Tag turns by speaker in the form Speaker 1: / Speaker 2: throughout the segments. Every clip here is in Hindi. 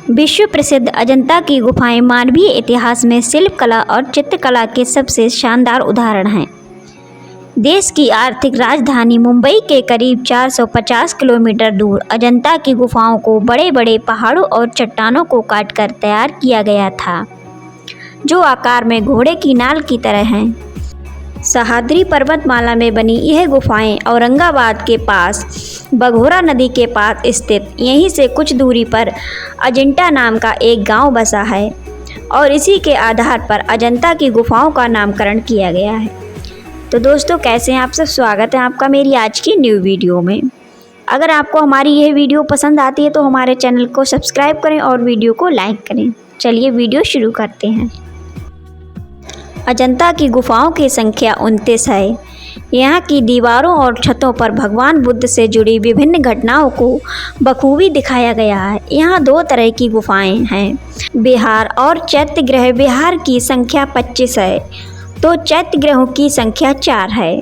Speaker 1: विश्व प्रसिद्ध अजंता की गुफाएं मानवीय इतिहास में शिल्पकला और चित्रकला के सबसे शानदार उदाहरण हैं। देश की आर्थिक राजधानी मुंबई के करीब 450 किलोमीटर दूर अजंता की गुफाओं को बड़े बड़े पहाड़ों और चट्टानों को काटकर तैयार किया गया था, जो आकार में घोड़े की नाल की तरह हैं। सह्याद्री पर्वतमाला में बनी यह गुफाएं औरंगाबाद के पास बघौरा नदी के पास स्थित, यहीं से कुछ दूरी पर अजंता नाम का एक गांव बसा है और इसी के आधार पर अजंता की गुफाओं का नामकरण किया गया है। तो दोस्तों, कैसे हैं आप सब? स्वागत है आपका मेरी आज की न्यू वीडियो में। अगर आपको हमारी यह वीडियो पसंद आती है तो हमारे चैनल को सब्सक्राइब करें और वीडियो को लाइक करें। चलिए वीडियो शुरू करते हैं। अजंता की गुफाओं की संख्या 29 है। यहाँ की दीवारों और छतों पर भगवान बुद्ध से जुड़ी विभिन्न घटनाओं को बखूबी दिखाया गया है। यहाँ दो तरह की गुफाएं हैं, विहार और चैत्यगृह। विहार की संख्या 25 है तो चैत्यगृहों की संख्या 4 है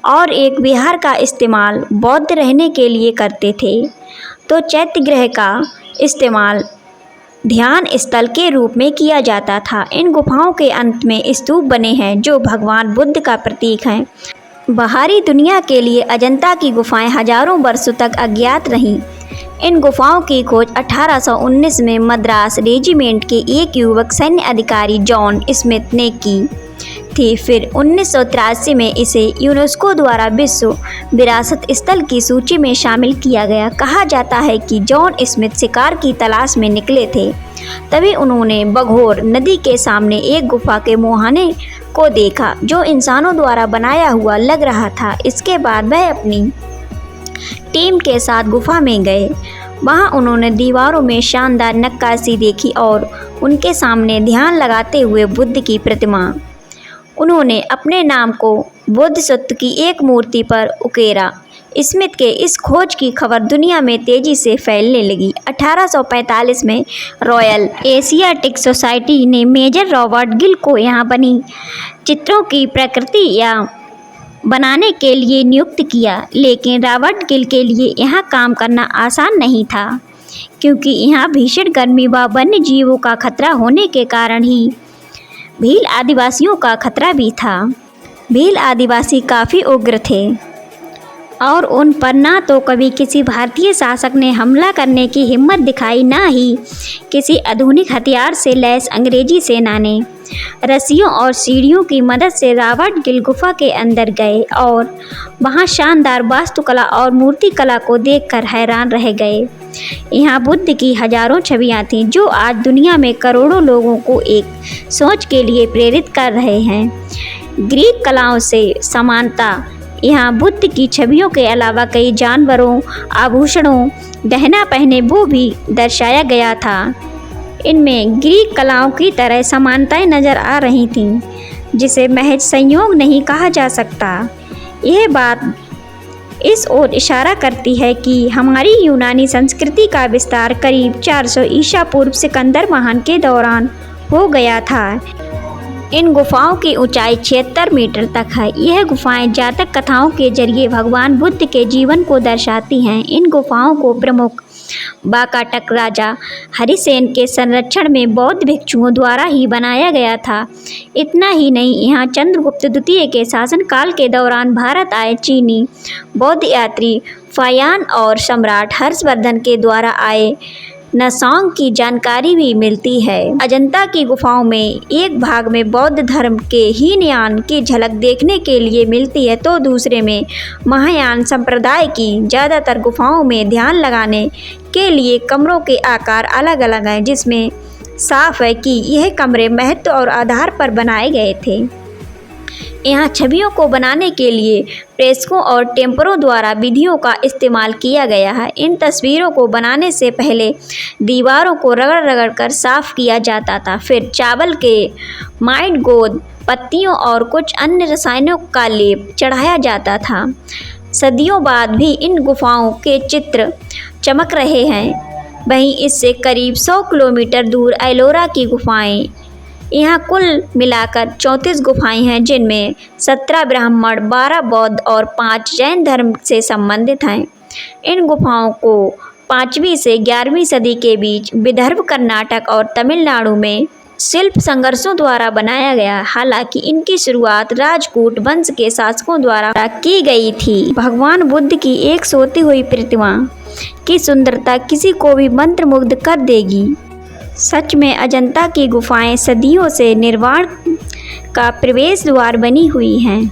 Speaker 1: और एक विहार का इस्तेमाल बौद्ध रहने के लिए करते थे तो चैत्यगृह का इस्तेमाल ध्यान स्थल के रूप में किया जाता था। इन गुफाओं के अंत में स्तूप बने हैं जो भगवान बुद्ध का प्रतीक हैं। बाहरी दुनिया के लिए अजंता की गुफाएं हजारों वर्षों तक अज्ञात रहीं। इन गुफाओं की खोज 1819 में मद्रास रेजिमेंट के एक युवक सैन्य अधिकारी जॉन स्मिथ ने की थी। फिर 1983 में इसे यूनेस्को द्वारा विश्व विरासत स्थल की सूची में शामिल किया गया। कहा जाता है कि जॉन स्मिथ शिकार की तलाश में निकले थे, तभी उन्होंने बघौर नदी के सामने एक गुफा के मुहाने को देखा जो इंसानों द्वारा बनाया हुआ लग रहा था। इसके बाद वह अपनी टीम के साथ गुफा में गए। वहां उन्होंने दीवारों में शानदार नक्काशी देखी और उनके सामने ध्यान लगाते हुए बुद्ध की प्रतिमा। उन्होंने अपने नाम को बोधिसत्व की एक मूर्ति पर उकेरा। स्मिथ के इस खोज की खबर दुनिया में तेजी से फैलने लगी। 1845 में रॉयल एशियाटिक सोसाइटी ने मेजर रॉबर्ट गिल को यहाँ बनी चित्रों की प्रकृति या बनाने के लिए नियुक्त किया, लेकिन रॉबर्ट गिल के लिए यहाँ काम करना आसान नहीं था, क्योंकि यहाँ भीषण गर्मी व वन्य जीवों का खतरा होने के कारण ही भील आदिवासियों का खतरा भी था। भील आदिवासी काफ़ी उग्र थे और उन पर ना तो कभी किसी भारतीय शासक ने हमला करने की हिम्मत दिखाई, ना ही किसी आधुनिक हथियार से लैस अंग्रेजी सेना ने। रस्सियों और सीढ़ियों की मदद से रॉबर्ट गिल गुफा के अंदर गए और वहां शानदार वास्तुकला और मूर्तिकला को देखकर हैरान रह गए। यहाँ बुद्ध की हजारों छवियां थीं जो आज दुनिया में करोड़ों लोगों को एक सोच के लिए प्रेरित कर रहे हैं। ग्रीक कलाओं से समानता यहाँ बुद्ध की छवियों के अलावा कई जानवरों, आभूषणों, गहना पहने वो भी दर्शाया गया था। इनमें ग्रीक कलाओं की तरह समानताएं नजर आ रही थीं, जिसे महज संयोग नहीं कहा जा सकता। यह बात इस ओर इशारा करती है कि हमारी यूनानी संस्कृति का विस्तार करीब 400 ईसा पूर्व सिकंदर महान के दौरान हो गया था। इन गुफाओं की ऊंचाई 76 मीटर तक है। यह गुफाएं जातक कथाओं के जरिए भगवान बुद्ध के जीवन को दर्शाती हैं। इन गुफाओं को प्रमुख वाकाटक राजा हरिसेन के संरक्षण में बौद्ध भिक्षुओं द्वारा ही बनाया गया था। इतना ही नहीं, यहाँ चंद्रगुप्त द्वितीय के शासनकाल के दौरान भारत आए चीनी बौद्ध यात्री फायान और सम्राट हर्षवर्धन के द्वारा आए नसोंग की जानकारी भी मिलती है। अजंता की गुफाओं में एक भाग में बौद्ध धर्म के हीनयान की झलक देखने के लिए मिलती है तो दूसरे में महायान संप्रदाय की। ज़्यादातर गुफाओं में ध्यान लगाने के लिए कमरों के आकार अलग अलग हैं, जिसमें साफ है कि यह कमरे महत्व और आधार पर बनाए गए थे। यहाँ छवियों को बनाने के लिए प्रेक्षकों और टेम्परों द्वारा विधियों का इस्तेमाल किया गया है। इन तस्वीरों को बनाने से पहले दीवारों को रगड़ रगड़ कर साफ किया जाता था, फिर चावल के माइट, गोंद, पत्तियों और कुछ अन्य रसायनों का लेप चढ़ाया जाता था। सदियों बाद भी इन गुफाओं के चित्र चमक रहे हैं। वहीं इससे करीब 100 किलोमीटर दूर एलोरा की गुफाएं। यहाँ कुल मिलाकर 34 गुफाएं हैं, जिनमें 17 ब्राह्मण, 12 बौद्ध और 5 जैन धर्म से संबंधित हैं। इन गुफाओं को 5वीं से 11वीं सदी के बीच विदर्भ, कर्नाटक और तमिलनाडु में शिल्प संघर्षों द्वारा बनाया गया। हालांकि इनकी शुरुआत राजपूत वंश के शासकों द्वारा की गई थी। भगवान बुद्ध की एक सोती हुई प्रतिमा की सुंदरता किसी को भी मंत्रमुग्ध कर देगी। सच में अजंता की गुफाएं सदियों से निर्वाण का प्रवेश द्वार बनी हुई हैं।